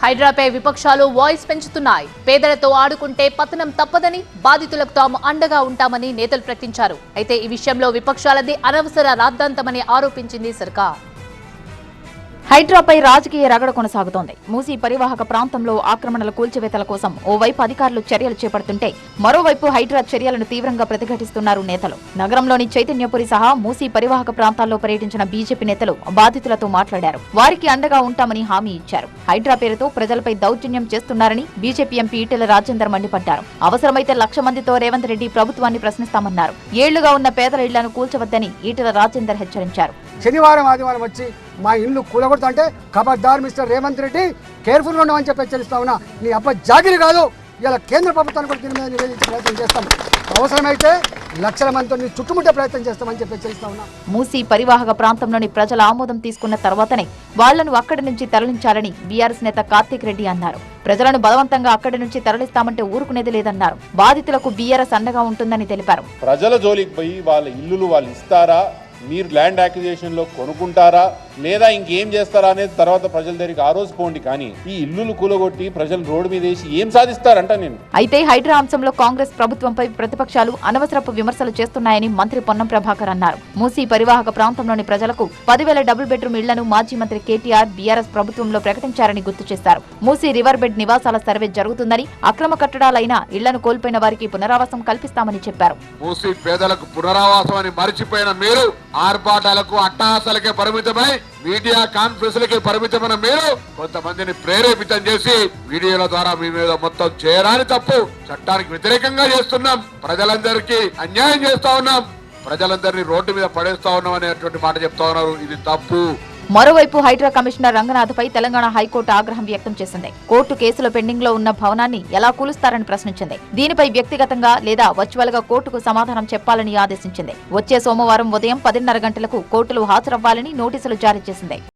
హైడ్రాపై విపక్షాలు వాయిస్ పెంచుతున్నాయి. పేదలతో ఆడుకుంటే పతనం తప్పదని, బాధితులకు తాము అండగా ఉంటామని నేతలు ప్రకటించారు. అయితే ఈ విషయంలో విపక్షాలది అనవసర రాద్ధాంతమని ఆరోపించింది సర్కార్. హైడ్రాపై రాజకీయ రగడ కొనసాగుతోంది. మూసీ పరివాహక ప్రాంతంలో ఆక్రమణల కూల్చివేతల కోసం ఓవైపు అధికారులు చర్యలు చేపడుతుంటే, మరోవైపు హైడ్రా చర్యలను తీవ్రంగా ప్రతిఘటిస్తున్నారు నేతలు. నగరంలోని చైతన్యపురి సహా మూసీ పరివాహక ప్రాంతాల్లో పర్యటించిన బీజేపీ నేతలు బాధితులతో మాట్లాడారు. వారికి అండగా ఉంటామని హామీ ఇచ్చారు. హైడ్రా పేరుతో ప్రజలపై దౌర్జన్యం చేస్తున్నారని బీజేపీ ఎంపీ ఈటెల రాజేందర్ మండిపడ్డారు. అవసరమైతే 1,00,000 మందితో రేవంత్ రెడ్డి ప్రభుత్వాన్ని ప్రశ్నిస్తామన్నారు. ఏళ్లుగా ఉన్న పేదల ఇళ్లను కూల్చవద్దని ఈటెల రాజేందర్ హెచ్చరించారు. శనివారం ఆదివారం వచ్చి మా ఇల్లు కూలగొడుతుంటే ఖబర్దార్ మిస్టర్ రేవంత్ రెడ్డి కేర్ఫుల్గా ఉండమని చెప్పి హెచ్చరిస్తా ఉన్నా. నీ అబ్బ జాగిరి కాదు, ఇలా కేంద్ర ప్రభుత్వాన్ని కూడా దీని మీద నివేదించే ప్రయత్నం చేస్తాం. అవసరమైతే 1,00,000 మందితో చుట్టుముట్టే ప్రయత్నం చేస్తామని చెప్పి హెచ్చరిస్తా ఉన్నా. మూసీ పరివాహక ప్రాంతంలోని ప్రజల ఆమోదం తీసుకున్న తర్వాతనే వాళ్లను అక్కడి నుంచి తరలించాలని బీఆర్ఎస్ నేత కార్తీక్ రెడ్డి అన్నారు. ప్రజలను బలవంతంగా అక్కడి నుంచి తరలిస్తామంటే ఊరుకునేది లేదన్నారు. బాధితులకు బీఆర్ఎస్ అండగా ఉంటుందని తెలిపారు. ప్రజల జోలికి పోయి వాళ్ళ ఇల్లులు వాళ్ళు ఇస్తారా, మీరు ల్యాండ్ యాక్విజిషన్ లో కొనుక్కుంటారా లేదా ఇంకేం చేస్తారా అనేది తర్వాత ప్రజల దగ్గరికి ఆ రోజు పోండి. కానీ ఈ ఇల్లులు కూలగొట్టి ప్రజలు రోడ్డు మీద వేసి ఏం సాధిస్తారంట నేను. అయితే హైడ్రా అంశంలో కాంగ్రెస్ ప్రభుత్వంపై ప్రతిపక్షాలు అనవసరపు విమర్శలు చేస్తున్నాయని మంత్రి పొన్నం ప్రభాకర్ అన్నారు. మూసీ పరివాహక ప్రాంతంలోని ప్రజలకు 10,000 డబుల్ బెడ్రూమ్ ఇళ్లను మాజీ మంత్రి కేటీఆర్ బీఆర్ఎస్ ప్రభుత్వంలో ప్రకటించారని గుర్తు చేశారు. మూసీ రివర్ బెడ్ నివాసాల సర్వే జరుగుతుందని, అక్రమ కట్టడాలైన ఇళ్లను కోల్పోయిన వారికి పునరావాసం కల్పిస్తామని చెప్పారు. మూసీ పేదలకు పునరావాసం అని మరిచిపోయిన మీరు ఆర్భాటాలకు అట్టహాసాలకే పరిమితమై మీడియా కాన్ఫరెన్స్లకి పరిమితమైన మీరు కొంతమందిని ప్రేరేపితం చేసి వీడియోల ద్వారా మీ మీద మొత్తం చేయరాని తప్పు చట్టానికి వ్యతిరేకంగా చేస్తున్నాం. ప్రజలందరికీ అన్యాయం చేస్తా ఉన్నాం, ప్రజలందరినీ రోడ్డు మీద పడేస్తా ఉన్నాం అనేటువంటి మాట చెప్తా ఉన్నారు. ఇది తప్పు. మరోవైపు హైడ్రా కమిషనర్ రంగనాథ్పై తెలంగాణ హైకోర్టు ఆగ్రహం వ్యక్తం చేసింది. కోర్టు కేసులో పెండింగ్ లో ఉన్న భవనాన్ని ఎలా కూలుస్తారని ప్రశ్నించింది. దీనిపై వ్యక్తిగతంగా లేదా వర్చువల్ గా కోర్టుకు సమాధానం చెప్పాలని ఆదేశించింది. వచ్చే సోమవారం ఉదయం 10:30 గంటలకు కోర్టులో హాజరవ్వాలని నోటీసులు జారీ చేసింది.